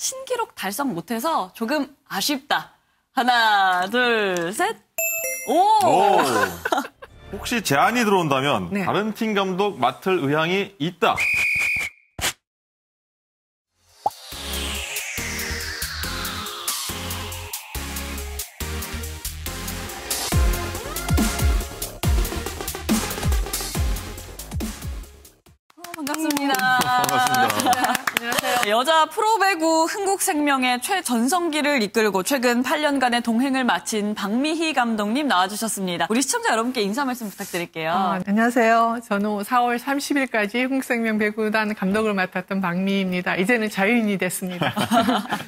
신기록 달성 못해서 조금 아쉽다. 하나, 둘, 셋. 오! 혹시 제안이 들어온다면 네. 다른 팀 감독 맡을 의향이 있다. 반갑습니다. 반갑습니다. 안녕하세요. 여자 프로배구 흥국생명의 최전성기를 이끌고 최근 8년간의 동행을 마친 박미희 감독님 나와주셨습니다. 우리 시청자 여러분께 인사 말씀 부탁드릴게요. 안녕하세요. 저는 4월 30일까지 흥국생명 배구단 감독을 맡았던 박미희입니다. 이제는 자유인이 됐습니다.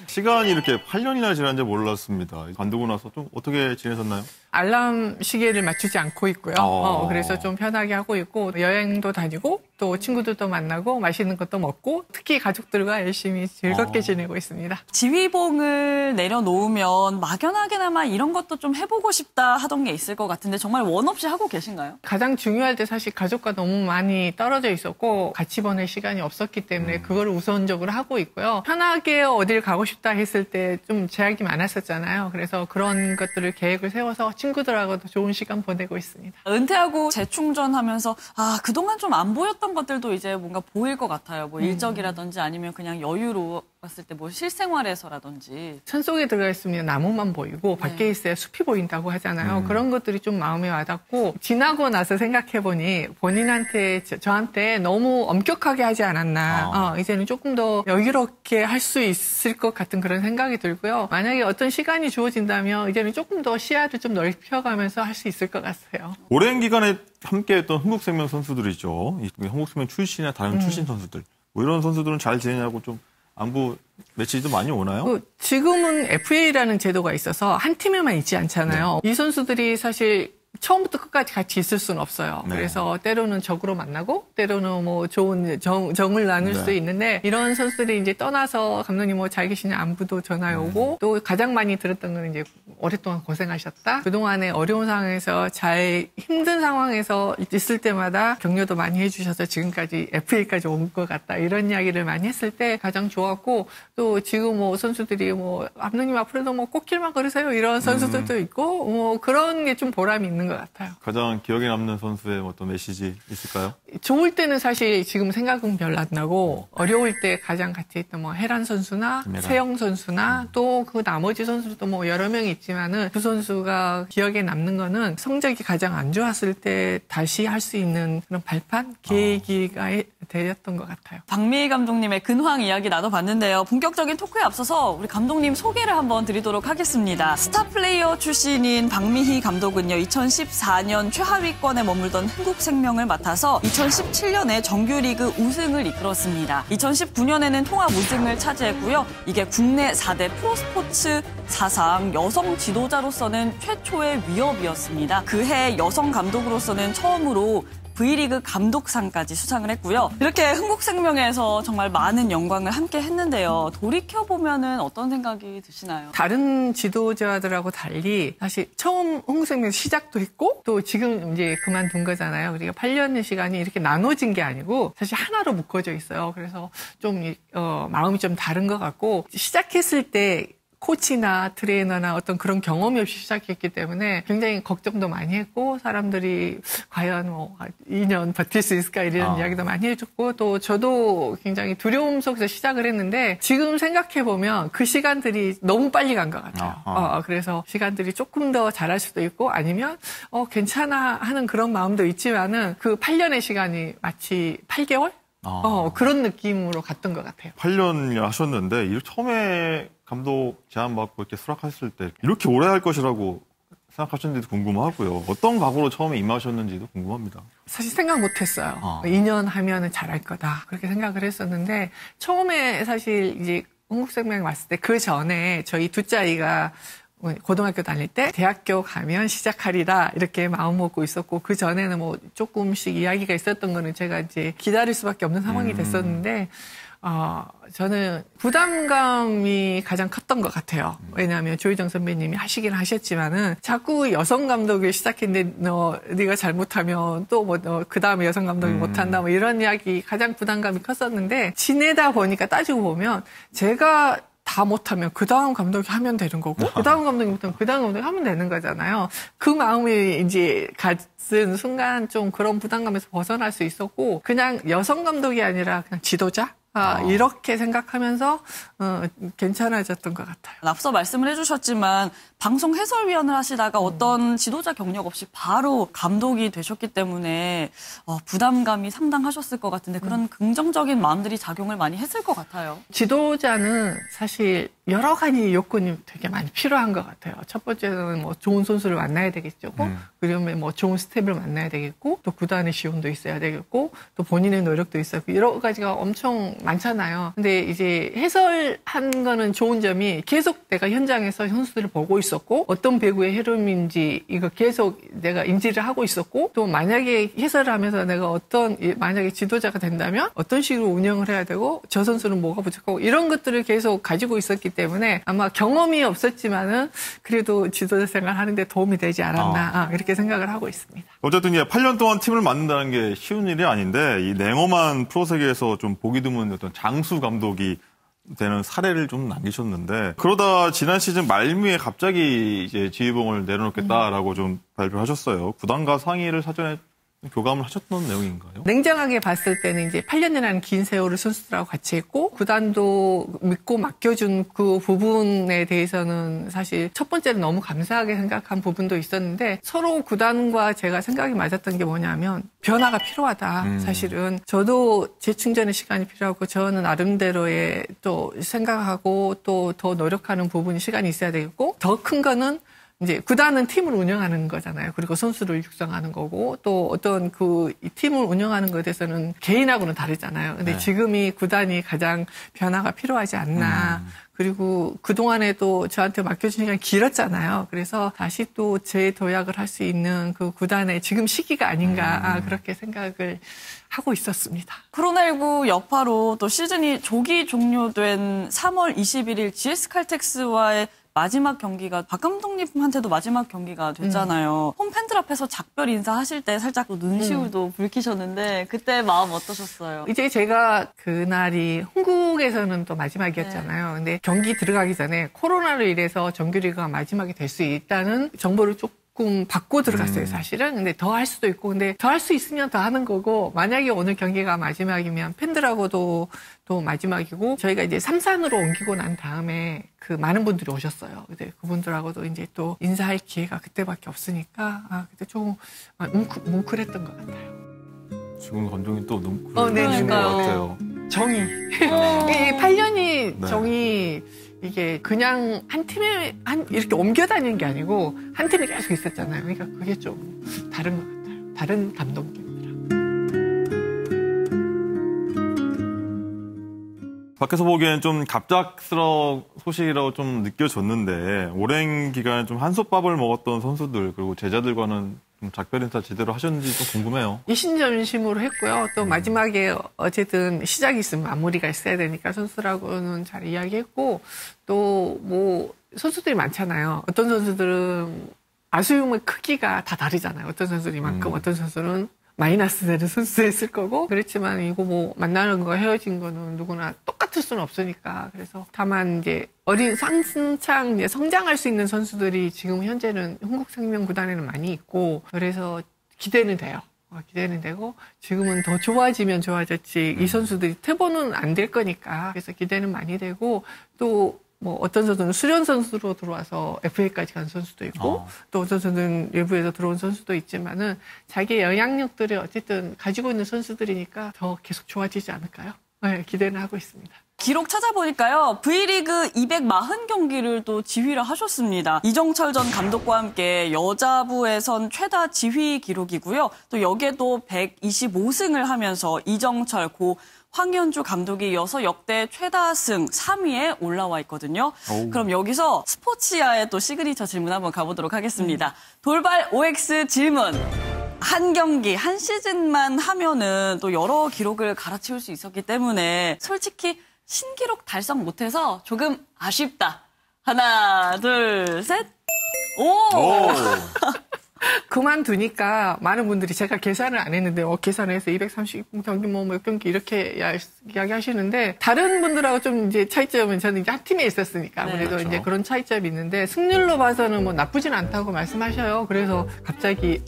시간이 이렇게 8년이나 지난지 몰랐습니다. 관두고 나서 좀 어떻게 지내셨나요? 알람 시계를 맞추지 않고 있고요. 그래서 좀 편하게 하고 있고 여행도 다니고 또 친구들도 만나고 맛있는 것도 먹고 특히 가족들과 열심히 즐겁게 지내고 있습니다. 지휘봉을 내려놓으면 막연하게나마 이런 것도 좀 해보고 싶다 하던 게 있을 것 같은데 정말 원 없이 하고 계신가요? 가장 중요할 때 사실 가족과 너무 많이 떨어져 있었고 같이 보낼 시간이 없었기 때문에 그걸 우선적으로 하고 있고요. 편하게 어딜 가고 싶다 했을 때 좀 제약이 많았었잖아요. 그래서 그런 것들을 계획을 세워서 친구들하고도 좋은 시간 보내고 있습니다. 은퇴하고 재충전하면서 그동안 좀 안 보였던 것들도 이제 뭔가 보일 것 같아요. 뭐 일적이라든지 아니면 그냥 여유로웠을 때 뭐 실생활에서라든지. 산속에 들어가 있으면 나무만 보이고 밖에 있어야 숲이 보인다고 하잖아요. 그런 것들이 좀 마음에 와닿고 지나고 나서 생각해보니 본인한테 저한테 너무 엄격하게 하지 않았나. 이제는 조금 더 여유롭게 할 수 있을 것 같은 그런 생각이 들고요. 만약에 어떤 시간이 주어진다면 이제는 조금 더 시야를 좀 넓혀가면서 할 수 있을 것 같아요. 오랜 기간에 함께했던 흥국생명 선수들이 있죠. 흥국생명 출신이나 다른 출신 선수들. 뭐 이런 선수들은 잘 지내냐고 좀 안부 메시지도 많이 오나요? 지금은 FA라는 제도가 있어서 한 팀에만 있지 않잖아요. 이 선수들이 사실 처음부터 끝까지 같이 있을 수는 없어요. 네. 그래서 때로는 적으로 만나고 때로는 뭐 좋은 정을 나눌 수 있는데 이런 선수들이 이제 떠나서 감독님 뭐 잘 계시냐 안부도 전화해 오고 또 가장 많이 들었던 건 이제 오랫동안 고생하셨다. 그동안에 어려운 상황에서 잘 힘든 상황에서 있을 때마다 격려도 많이 해주셔서 지금까지 FA까지 온 것 같다. 이런 이야기를 많이 했을 때 가장 좋았고 또 지금 뭐 선수들이 뭐 감독님 앞으로도 뭐 꽃길만 걸으세요. 이런 선수들도 있고 뭐 그런 게 좀 보람이 있는 것 같아요. 가장 기억에 남는 선수의 어떤 메시지 있을까요? 좋을 때는 사실 지금 생각은 별로 안 나고 어려울 때 가장 같이 있던 뭐 혜란 선수나 세영 선수나 또 그 나머지 선수도 뭐 여러 명이 있지만은 그 선수가 기억에 남는 거는 성적이 가장 안 좋았을 때 다시 할 수 있는 그런 발판 계기가 되었던 것 같아요. 박미희 감독님의 근황 이야기 나눠봤는데요. 본격적인 토크에 앞서서 우리 감독님 소개를 한번 드리도록 하겠습니다. 스타 플레이어 출신인 박미희 감독은요. 2014년 최하위권에 머물던 흥국생명을 맡아서 2017년에 정규리그 우승을 이끌었습니다. 2019년에는 통합 우승을 차지했고요. 이게 국내 4대 프로스포츠 사상 여성 지도자로서는 최초의 위협이었습니다. 그해 여성 감독으로서는 처음으로 V리그 감독상까지 수상을 했고요. 이렇게 흥국생명에서 정말 많은 영광을 함께 했는데요. 돌이켜보면은 어떤 생각이 드시나요? 다른 지도자들하고 달리 사실 처음 흥국생명 시작도 했고 또 지금 이제 그만둔 거잖아요. 그러니까 8년의 시간이 이렇게 나눠진 게 아니고 사실 하나로 묶어져 있어요. 그래서 좀 마음이 좀 다른 것 같고 시작했을 때 코치나 트레이너나 어떤 그런 경험이 없이 시작했기 때문에 굉장히 걱정도 많이 했고 사람들이 과연 뭐 2년 버틸 수 있을까 이런 이야기도 많이 해줬고 또 저도 굉장히 두려움 속에서 시작을 했는데 지금 생각해보면 그 시간들이 너무 빨리 간 것 같아요. 그래서 시간들이 조금 더 잘할 수도 있고 아니면 괜찮아 하는 그런 마음도 있지만은 그 8년의 시간이 마치 8개월? 그런 느낌으로 갔던 것 같아요. 8년 하셨는데 처음에 감독 제안받고 이렇게 수락하셨을 때 이렇게 오래 할 것이라고 생각하셨는지도 궁금하고요. 어떤 각오로 처음에 임하셨는지도 궁금합니다. 사실 생각 못했어요. 2년 하면은 잘할 거다 그렇게 생각을 했었는데 처음에 사실 이제 흥국생명에 왔을 때 그 전에 저희 둘째 아이가 고등학교 다닐 때 대학교 가면 시작하리라 이렇게 마음 먹고 있었고 그 전에는 뭐 조금씩 이야기가 있었던 거는 제가 이제 기다릴 수밖에 없는 상황이 됐었는데 저는 부담감이 가장 컸던 것 같아요. 왜냐하면 조희정 선배님이 하시긴 하셨지만은 자꾸 여성 감독을 시작했는데 네가 잘못하면 또 뭐 그 다음에 여성 감독이 못한다 뭐 이런 이야기 가장 부담감이 컸었는데 지내다 보니까 따지고 보면 제가 다 못하면 그 다음 감독이 하면 되는 거고, 그 다음 감독이 못하면 그 다음 감독이 하면 되는 거잖아요. 그 마음이 이제 갖은 순간 좀 그런 부담감에서 벗어날 수 있었고, 그냥 여성 감독이 아니라 그냥 지도자? 이렇게 생각하면서 괜찮아졌던 것 같아요. 앞서 말씀을 해주셨지만 방송 해설위원을 하시다가 어떤 지도자 경력 없이 바로 감독이 되셨기 때문에 부담감이 상당하셨을 것 같은데 그런 긍정적인 마음들이 작용을 많이 했을 것 같아요. 지도자는 사실 여러 가지 요건이 되게 많이 필요한 것 같아요. 첫 번째는 뭐 좋은 선수를 만나야 되겠죠. 그러면 뭐 좋은 스텝을 만나야 되겠고, 또 구단의 지원도 있어야 되겠고, 또 본인의 노력도 있어야 되고, 여러 가지가 엄청 많잖아요. 근데 이제 해설한 거는 좋은 점이 계속 내가 현장에서 선수들을 보고 있었고, 어떤 배구의 흐름인지 이거 계속 내가 인지를 하고 있었고, 또 만약에 해설을 하면서 내가 만약에 지도자가 된다면 어떤 식으로 운영을 해야 되고, 저 선수는 뭐가 부족하고, 이런 것들을 계속 가지고 있었기 때문에 아마 경험이 없었지만은 그래도 지도자 생활 하는데 도움이 되지 않았나, 이렇게 생각을 하고 있습니다. 어쨌든 8년 동안 팀을 만든다는 게 쉬운 일이 아닌데 이 냉엄한 프로 세계에서 좀 보기 드문 어떤 장수 감독이 되는 사례를 좀 남기셨는데, 그러다 지난 시즌 말미에 갑자기 이제 지휘봉을 내려놓겠다라고 좀 발표하셨어요. 구단과 상의를 사전에 교감을 하셨던 내용인가요? 냉정하게 봤을 때는 이제 8년이라는 긴 세월을 선수들하고 같이 했고, 구단도 믿고 맡겨준 그 부분에 대해서는 사실 첫 번째는 너무 감사하게 생각한 부분도 있었는데, 서로 구단과 제가 생각이 맞았던 게 뭐냐면 변화가 필요하다. 사실은 저도 재충전의 시간이 필요하고, 저는 나름대로의 또 생각하고 또 더 노력하는 부분이 시간이 있어야 되겠고, 더 큰 거는 이제 구단은 팀을 운영하는 거잖아요. 그리고 선수를 육성하는 거고, 또 어떤 이 팀을 운영하는 것에 대해서는 개인하고는 다르잖아요. 근데 지금이 구단이 가장 변화가 필요하지 않나. 그리고 그동안에도 저한테 맡겨준 시간이 길었잖아요. 그래서 다시 또 재도약을 할 수 있는 그 구단의 지금 시기가 아닌가, 그렇게 생각을 하고 있었습니다. 코로나19 여파로 또 시즌이 조기 종료된 3월 21일 GS칼텍스와의 마지막 경기가 박 감독님한테도 마지막 경기가 됐잖아요. 홈팬들 앞에서 작별 인사하실 때 살짝 또 눈시울도 붉히셨는데 그때 마음 어떠셨어요? 이제 제가 그날이 한국에서는 또 마지막이었잖아요. 근데 경기 들어가기 전에 코로나로 인해서 정규리그가 마지막이 될 수 있다는 정보를 조금 받고 들어갔어요, 사실은. 근데 더 할 수도 있고, 근데 더 할 수 있으면 더 하는 거고, 만약에 오늘 경기가 마지막이면 팬들하고도 또 마지막이고, 저희가 이제 삼산으로 옮기고 난 다음에 그 많은 분들이 오셨어요. 근데 그분들하고도 이제 또 인사할 기회가 그때밖에 없으니까, 그때 조금 뭉클했던 것 같아요. 지금 감정이 또 뭉클해지는 네, 것 같아요. 정이. 이 8년이 정이 이게 그냥 한 팀에 이렇게 옮겨 다니는 게 아니고 한 팀에 계속 있었잖아요. 그러니까 그게 좀 다른 것 같아요. 다른 감독님이랑. 밖에서 보기엔 좀 갑작스러운 소식이라고 좀 느껴졌는데, 오랜 기간 좀 한솥밥을 먹었던 선수들 그리고 제자들과는 좀 작별 인사 제대로 하셨는지 좀 궁금해요. 이심전심으로 했고요. 또 마지막에 어쨌든 시작이 있으면 마무리가 있어야 되니까 선수라고는 잘 이야기했고, 또 뭐 선수들이 많잖아요. 어떤 선수들은 아쉬움의 크기가 다 다르잖아요. 어떤 선수는 이만큼, 어떤 선수는 마이너스 되는 선수였을 거고, 그렇지만 이거 뭐 만나는 거 헤어진 거는 누구나 똑같을 수는 없으니까. 그래서 다만 이제 어린 한창 이제 성장할 수 있는 선수들이 지금 현재는 흥국생명구단에는 많이 있고, 그래서 기대는 돼요. 기대는 되고, 지금은 더 좋아지면 좋아졌지, 이 선수들이 퇴보는 안 될 거니까. 그래서 기대는 많이 되고, 또 뭐 어떤 선수는 수련 선수로 들어와서 FA까지 간 선수도 있고, 또 어떤 선수는 외부에서 들어온 선수도 있지만은 자기의 영향력들을 어쨌든 가지고 있는 선수들이니까 더 계속 좋아지지 않을까요? 네, 기대는 하고 있습니다. 기록 찾아보니까요. V리그 240경기를 또 지휘를 하셨습니다. 이정철 전 감독과 함께 여자부에선 최다 지휘 기록이고요. 또 여기에도 125승을 하면서 이정철, 고 황현주 감독이 이어서 역대 최다승 3위에 올라와 있거든요. 그럼 여기서 스포츠야의 또 시그니처 질문 한번 가보도록 하겠습니다. 돌발 OX 질문. 한 경기, 한 시즌만 하면은 또 여러 기록을 갈아치울 수 있었기 때문에 솔직히 신기록 달성 못해서 조금 아쉽다. 하나, 둘, 셋. 오! 그만두니까 많은 분들이 제가 계산을 안 했는데 계산해서 230경기 몇 경기 이렇게 이야기하시는데 다른 분들하고 좀 이제 차이점은 저는 이제 한 팀에 있었으니까 아무래도 그렇죠. 이제 그런 차이점이 있는데 승률로 봐서는 뭐 나쁘진 않다고 말씀하셔요. 그래서 갑자기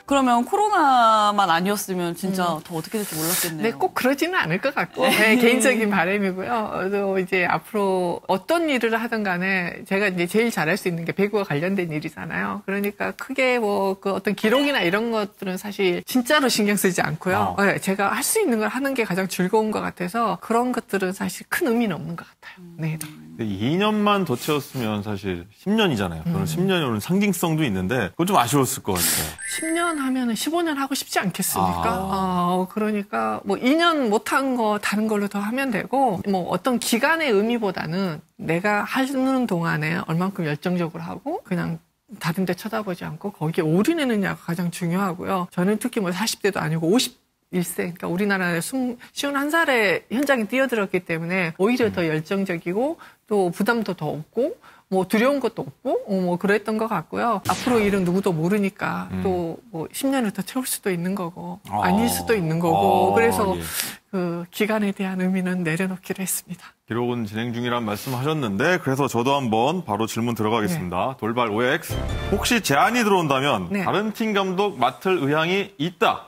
그러면 코로나만 아니었으면 진짜 더 어떻게 될지 몰랐겠네요. 네, 꼭 그러지는 않을 것 같고 네, 개인적인 바람이고요. 또 이제 앞으로 어떤 일을 하든 간에 제가 이제 제일 잘할 수 있는 게 배구와 관련된 일이잖아요. 그러니까 크게 뭐 그 어떤 기록이나 이런 것들은 사실 진짜로 신경 쓰지 않고요. 네, 제가 할 수 있는 걸 하는 게 가장 즐거운 것 같아서 그런 것들은 사실 큰 의미는 없는 것 같아요. 네. 2년만 더 채웠으면 사실 10년이잖아요. 그런 10년이 상징성도 있는데 그건 좀 아쉬웠을 것 같아요. 10년 하면은 15년 하고 싶지 않겠습니까? 그러니까 뭐 2년 못한 거 다른 걸로 더 하면 되고 뭐 어떤 기간의 의미보다는 내가 하는 동안에 얼만큼 열정적으로 하고 그냥 다른 데 쳐다보지 않고 거기에 올인했느냐가 가장 중요하고요. 저는 특히 뭐 40대도 아니고 51세, 그러니까 우리나라에 51살에 현장에 뛰어들었기 때문에 오히려 더 열정적이고 또 부담도 더 없고 뭐 두려운 것도 없고 뭐 그랬던 것 같고요. 앞으로 일은 누구도 모르니까 또 뭐 10년을 더 채울 수도 있는 거고 아닐 수도 있는 거고 그래서 예. 그 기간에 대한 의미는 내려놓기로 했습니다. 기록은 진행 중이란 말씀하셨는데 그래서 저도 한번 바로 질문 들어가겠습니다. 돌발 OX. 혹시 제안이 들어온다면 네. 다른 팀 감독 맡을 의향이 있다.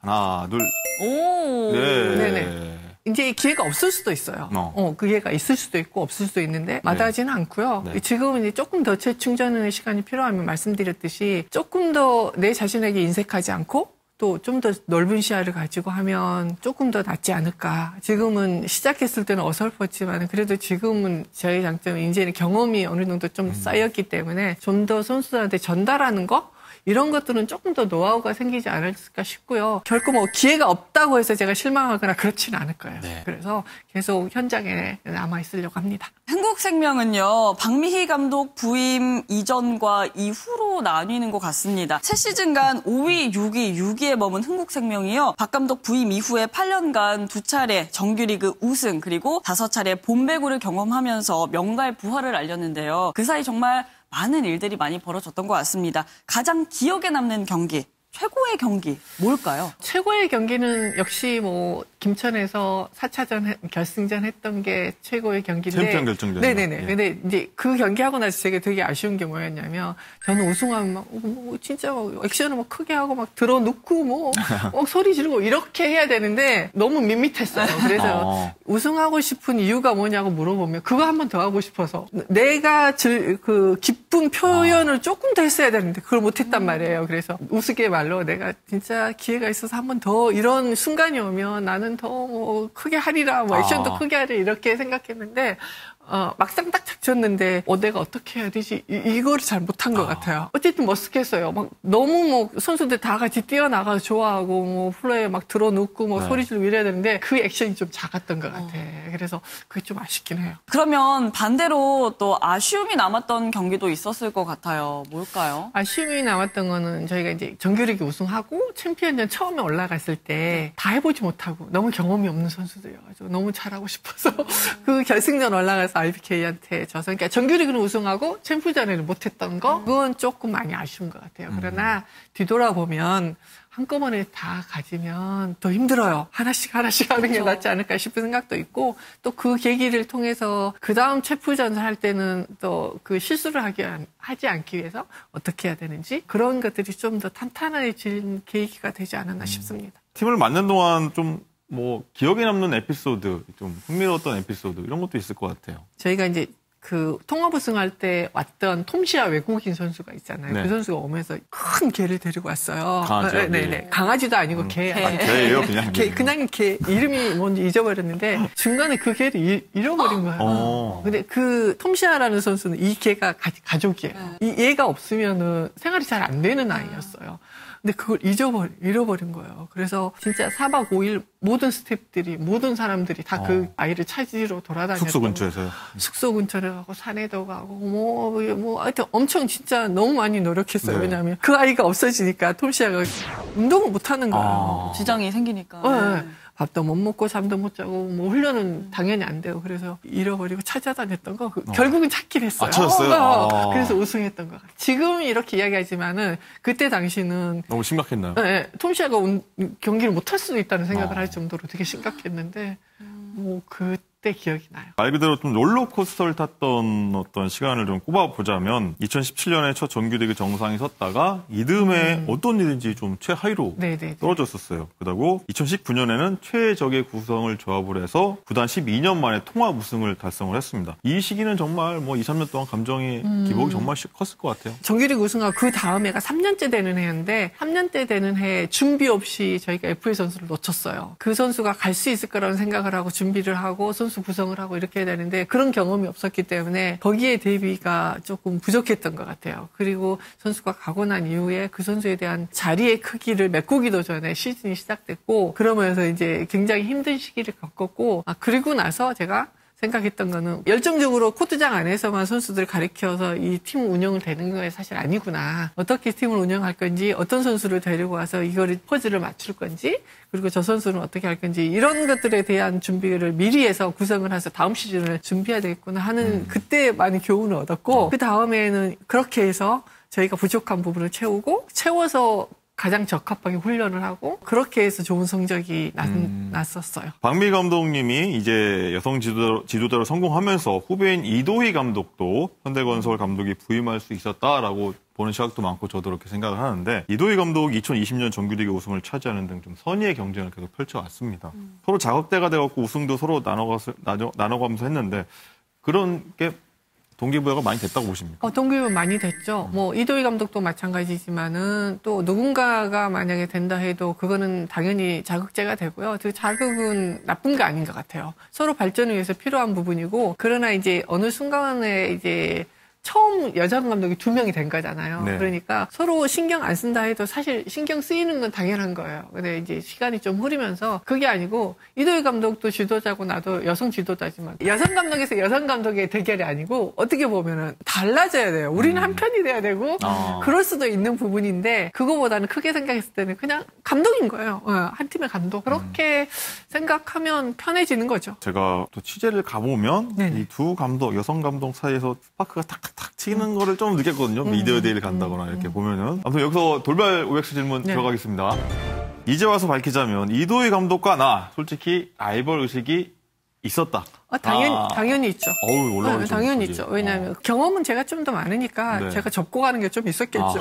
하나, 둘. 오. 네. 네네. 이제 기회가 없을 수도 있어요. 그 기회가 있을 수도 있고 없을 수도 있는데 마다하지는 않고요. 네. 지금은 이제 조금 더 재충전의 시간이 필요하면 말씀드렸듯이 조금 더 내 자신에게 인색하지 않고 또 좀 더 넓은 시야를 가지고 하면 조금 더 낫지 않을까. 지금은 시작했을 때는 어설펐지만 그래도 지금은 저희 장점은 이제는 경험이 어느 정도 좀 쌓였기 때문에 좀 더 선수들한테 전달하는 거 이런 것들은 조금 더 노하우가 생기지 않을까 싶고요. 결코 뭐 기회가 없다고 해서 제가 실망하거나 그렇지는 않을 거예요. 네. 그래서 계속 현장에 남아 있으려고 합니다. 한국생명은요, 박미희 감독 부임 이전과 이후로 나뉘는 것 같습니다. 새 시즌간 5위, 6위, 6위에 머문 한국생명이요. 박 감독 부임 이후에 8년간 2차례 정규리그 우승 그리고 5차례 본배구를 경험하면서 명갈 부활을 알렸는데요. 그 사이 정말 많은 일들이 많이 벌어졌던 것 같습니다. 가장 기억에 남는 경기, 최고의 경기 뭘까요? 최고의 경기는 역시 뭐 김천에서 4차전 결승전 했던 게 최고의 경기인데 챔피언 결정전. 네네네. 예. 근데 이제 그 경기하고 나서 제가 되게 아쉬운 게 뭐였냐면 저는 우승하면 막 진짜 막 액션을 막 크게 하고 막 들어 눕고 뭐 소리 지르고 이렇게 해야 되는데 너무 밋밋했어요. 그래서 우승하고 싶은 이유가 뭐냐고 물어보면 그거 한 번 더 하고 싶어서 내가 그 기쁜 표현을 조금 더 했어야 되는데 그걸 못했단 말이에요. 그래서 우스갯말로 내가 진짜 기회가 있어서 한 번 더 이런 순간이 오면 나는 더 뭐 크게 하리라, 뭐 액션도 크게 하리 이렇게 생각했는데 막상 딱 작쳤는데 내가 어떻게 해야 되지? 이거를 잘 못한 것 같아요. 어쨌든 머쓱했어요. 막 너무 뭐 선수들 다 같이 뛰어나가서 좋아하고 뭐 플레이에 막 들어눕고 뭐 소리 지르고 이래야 되는데 그 액션이 좀 작았던 것 같아. 그래서 그게 좀 아쉽긴 해요. 그러면 반대로 또 아쉬움이 남았던 경기도 있었을 것 같아요. 뭘까요? 아쉬움이 남았던 거는 저희가 이제 정규리그 우승하고 챔피언전 처음에 올라갔을 때 다 해보지 못하고 너무 경험이 없는 선수들이어가지고 너무 잘하고 싶어서 그 결승전 올라가서 RBK한테 져서 그러니까 정규리그는 우승하고 챔프전에는 못했던 거 그건 조금 많이 아쉬운 것 같아요. 그러나 뒤돌아보면 한꺼번에 다 가지면 더 힘들어요. 하나씩 하는 게 낫지 않을까 싶은 생각도 있고 또 그 계기를 통해서 그 다음 챔프전 할 때는 또 그 실수를 하지 않기 위해서 어떻게 해야 되는지 그런 것들이 좀 더 탄탄해진 계기가 되지 않았나 싶습니다. 팀을 맡는 동안 좀 뭐 기억에 남는 에피소드, 좀 흥미로웠던 에피소드 이런 것도 있을 것 같아요. 저희가 이제 그 통합 우승할 때 왔던 톰시아 외국인 선수가 있잖아요. 네. 그 선수가 오면서 큰 개를 데리고 왔어요. 강아지요? 네네. 강아지도 아니고 개. 개예요, 그냥. 그냥 개. 이름이 뭔지 잊어버렸는데 중간에 그 개를 잃어버린 거예요. 근데 그 톰시아라는 선수는 이 개가 가족이에요. 이 얘가 없으면은 생활이 잘 안 되는 아이였어요. 근데 그걸 잃어버린 거예요. 그래서 진짜 4박 5일 모든 스태프들이, 모든 사람들이 다 그 아이를 찾으러 돌아다녔던 숙소 근처에서요? 숙소 근처를 가고 산에도 가고 하여튼 엄청 진짜 너무 많이 노력했어요. 네. 왜냐하면 그 아이가 없어지니까 톰시아가 운동을 못 하는 거예요. 지장이 생기니까. 네. 밥도 못 먹고 잠도 못 자고 뭐 훈련은 당연히 안 돼요. 그래서 잃어버리고 찾아다녔던 거 결국은 찾긴 했어요. 찾았어요? 그래서 우승했던 것 같아요. 지금 이렇게 이야기하지만은 그때 당시는 너무 심각했나요? 네, 톰 씨가 경기를 못할 수도 있다는 생각을 할 정도로 되게 심각했는데 뭐 그때 기억이 나요. 말 그대로 좀 롤러코스터를 탔던 어떤 시간을 좀 꼽아보자면 2017년에 첫 정규리그 정상에 섰다가 이듬해 어떤 일인지 좀 최하위로 떨어졌었어요. 그러고 2019년에는 최적의 구성을 조합을 해서 구단 12년 만에 통합 우승을 달성을 했습니다. 이 시기는 정말 뭐 2, 3년 동안 감정의 기복이 정말 컸을 것 같아요. 정규리그 우승하고 그 다음 해가 3년째 되는 해인데 3년째 되는 해에 준비 없이 저희가 FA 선수를 놓쳤어요. 그 선수가 갈 수 있을 거라는 생각을 하고 준비를 하고 선수 구성을 하고 이렇게 해야 되는데 그런 경험이 없었기 때문에 거기에 대비가 조금 부족했던 것 같아요. 그리고 선수가 가고 난 이후에 그 선수에 대한 자리의 크기를 메꾸기도 전에 시즌이 시작됐고 그러면서 이제 굉장히 힘든 시기를 겪었고 그리고 나서 제가 생각했던 거는 열정적으로 코트장 안에서만 선수들을 가리켜서 이 팀 운영을 되는 게 사실 아니구나. 어떻게 팀을 운영할 건지, 어떤 선수를 데리고 와서 이거를 퍼즐을 맞출 건지, 그리고 저 선수는 어떻게 할 건지 이런 것들에 대한 준비를 미리 해서 구성을 해서 다음 시즌을 준비해야 되겠구나 하는 그때 많이 교훈을 얻었고 그 다음에는 그렇게 해서 저희가 부족한 부분을 채워서 가장 적합하게 훈련을 하고 그렇게 해서 좋은 성적이 났었어요. 박미 감독님이 이제 여성 지도자로 성공하면서 후배인 이도희 감독도 현대건설 감독이 부임할 수 있었다라고 보는 시각도 많고 저도 그렇게 생각을 하는데 이도희 감독이 2020년 정규리그 우승을 차지하는 등 좀 선의의 경쟁을 계속 펼쳐왔습니다. 서로 자극대가 되었고 우승도 서로 나눠가면서 했는데 그런 게 동기부여가 많이 됐다고 보십니까? 동기부여 많이 됐죠. 뭐 이도희 감독도 마찬가지지만은 또 누군가가 만약에 된다 해도 그거는 당연히 자극제가 되고요. 그 자극은 나쁜 게 아닌 것 같아요. 서로 발전을 위해서 필요한 부분이고 그러나 이제 어느 순간에 이제 처음 여자 감독이 2명이 된 거잖아요. 네. 그러니까 서로 신경 안 쓴다 해도 사실 신경 쓰이는 건 당연한 거예요. 근데 이제 시간이 좀 흐르면서 그게 아니고 이도희 감독도 지도자고 나도 여성 지도자지만 여성 감독에서 여성 감독의 대결이 아니고 어떻게 보면은 달라져야 돼요. 우리는 한 편이 돼야 되고 그럴 수도 있는 부분인데 그거보다는 크게 생각했을 때는 그냥 감독인 거예요. 한 팀의 감독. 그렇게 생각하면 편해지는 거죠. 제가 또 취재를 가보면 이 두 감독, 여성 감독 사이에서 스파크가 탁 튀는 거를 좀 느꼈거든요. 미디어 데이를 간다거나 이렇게 보면은. 아무튼 여기서 돌발 OX 질문 들어가겠습니다. 이제 와서 밝히자면 이도희 감독과 나 솔직히 라이벌 의식이 있었다. 당연히 있죠. 당연히 있죠. 왜냐하면 경험은 제가 좀 더 많으니까 제가 접고 가는 게 좀 있었겠죠.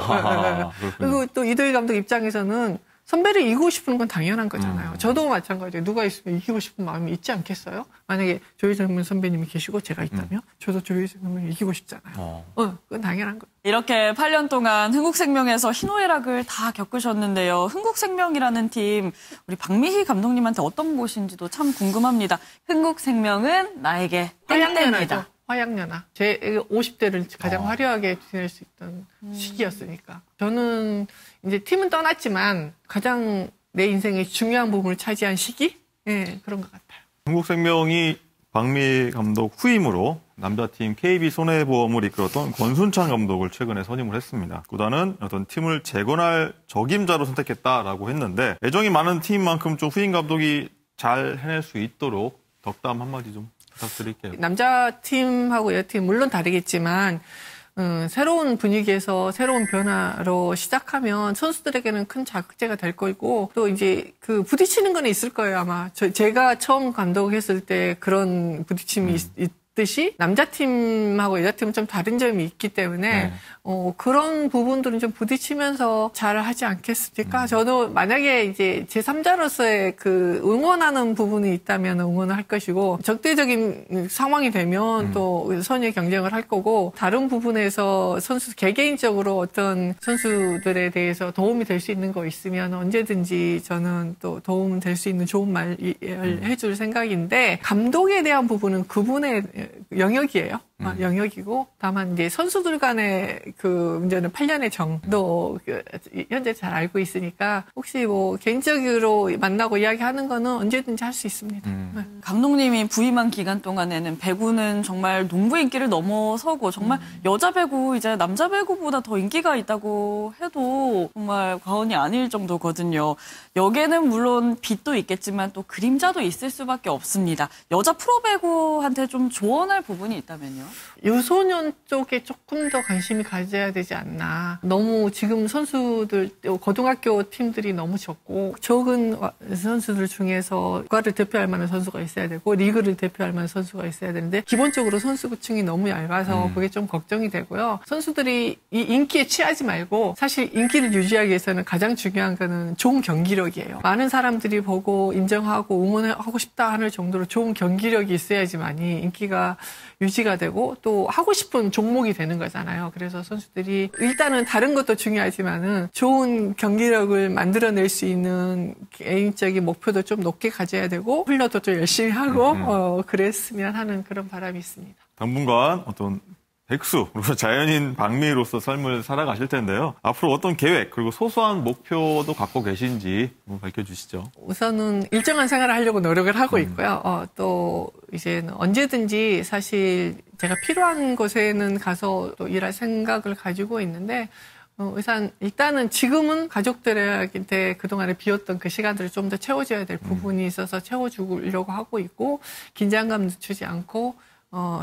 그리고 또 이도희 감독 입장에서는 선배를 이기고 싶은 건 당연한 거잖아요. 저도 마찬가지예요. 누가 있으면 이기고 싶은 마음이 있지 않겠어요? 만약에 조희정 선배님이 계시고 제가 있다면 저도 조희정 선배님을 이기고 싶잖아요. 그건 당연한 거예요. 이렇게 8년 동안 흥국생명에서 희노애락을 다 겪으셨는데요. 흥국생명이라는 팀 우리 박미희 감독님한테 어떤 곳인지도 참 궁금합니다. 흥국생명은 나에게 땡땡이다. 화양연화. 제 50대를 가장 화려하게 지낼 수 있던 시기였으니까. 저는 이제 팀은 떠났지만 가장 내 인생의 중요한 부분을 차지한 시기? 그런 것 같아요. 흥국생명이 박미 감독 후임으로 남자팀 KB손해보험을 이끌었던 권순찬 감독을 최근에 선임을 했습니다. 구단은 어떤 팀을 재건할 적임자로 선택했다라고 했는데 애정이 많은 팀만큼 좀 후임 감독이 잘 해낼 수 있도록 덕담 한마디 좀 부탁드릴게요. 남자팀하고 여자팀 물론 다르겠지만 새로운 분위기에서 새로운 변화로 시작하면 선수들에게는 큰 자극제가 될 거고 또 이제 그 부딪히는 건 있을 거예요 아마. 제가 처음 감독했을 때 그런 부딪힘이 있듯이 남자팀하고 여자팀은 좀 다른 점이 있기 때문에 그런 부분들은 좀 부딪히면서 잘 하지 않겠습니까? 저도 만약에 이제 제3자로서의 그 응원하는 부분이 있다면 응원을 할 것이고 적대적인 상황이 되면 또 선의 경쟁을 할 거고 다른 부분에서 선수 개개인적으로 어떤 선수들에 대해서 도움이 될 수 있는 거 있으면 언제든지 저는 또 도움 될 수 있는 좋은 말을 해줄 생각인데 감독에 대한 부분은 그분의 영역이에요. 영역이고 다만 이제 선수들 간의 그 문제는 8년의 정도 현재 잘 알고 있으니까 혹시 뭐 개인적으로 만나고 이야기하는 거는 언제든지 할 수 있습니다. 네. 감독님이 부임한 기간 동안에는 배구는 정말 농구 인기를 넘어서고 정말 여자 배구 이제 남자 배구보다 더 인기가 있다고 해도 정말 과언이 아닐 정도거든요. 여기에는 물론 빛도 있겠지만 또 그림자도 있을 수밖에 없습니다. 여자 프로배구한테 좀 조언할 부분이 있다면요? 유소년 쪽에 조금 더 관심이 가져야 되지 않나. 너무 지금 선수들, 고등학교 팀들이 너무 적고 적은 선수들 중에서 국가를 대표할 만한 선수가 있어야 되고 리그를 대표할 만한 선수가 있어야 되는데 기본적으로 선수층이 너무 얇아서 그게 좀 걱정이 되고요. 선수들이 이 인기에 취하지 말고 사실 인기를 유지하기 위해서는 가장 중요한 거는 좋은 경기력이에요. 많은 사람들이 보고 인정하고 응원하고 싶다 하는 정도로 좋은 경기력이 있어야지만이 인기가 유지가 되고 또 하고 싶은 종목이 되는 거잖아요. 그래서 선수들이 일단은 다른 것도 중요하지만은 좋은 경기력을 만들어낼 수 있는 개인적인 목표도 좀 높게 가져야 되고 훈련도 좀 열심히 하고 그랬으면 하는 그런 바람이 있습니다. 당분간 어떤 백수, 그리고 자연인 박미희로서 삶을 살아가실 텐데요. 앞으로 어떤 계획, 그리고 소소한 목표도 갖고 계신지 한번 밝혀주시죠. 우선은 일정한 생활을 하려고 노력을 하고 있고요. 또 이제는 언제든지 사실 제가 필요한 곳에는 가서 또 일할 생각을 가지고 있는데 일단은 지금은 가족들한테 그동안에 비었던 그 시간들을 좀 더 채워줘야 될 부분이 있어서 채워주려고 하고 있고 긴장감 늦추지 않고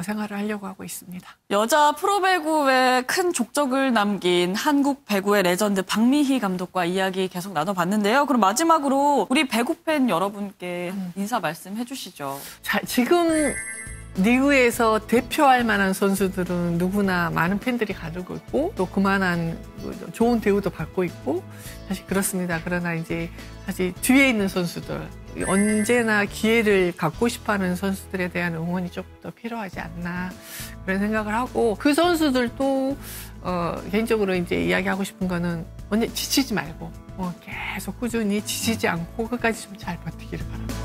생활을 하려고 하고 있습니다. 여자 프로배구에 큰 족적을 남긴 한국 배구의 레전드 박미희 감독과 이야기 계속 나눠봤는데요. 그럼 마지막으로 우리 배구 팬 여러분께 인사 말씀해 주시죠. 자, 지금 리그에서 대표할 만한 선수들은 누구나 많은 팬들이 가지고 있고 또 그만한 좋은 대우도 받고 있고 사실 그렇습니다. 그러나 이제 사실 뒤에 있는 선수들 언제나 기회를 갖고 싶어하는 선수들에 대한 응원이 좀 더 필요하지 않나 그런 생각을 하고 그 선수들도 개인적으로 이제 이야기하고 싶은 거는 언제 지치지 말고 계속 꾸준히 지치지 않고 끝까지 좀 잘 버티기를 바랍니다.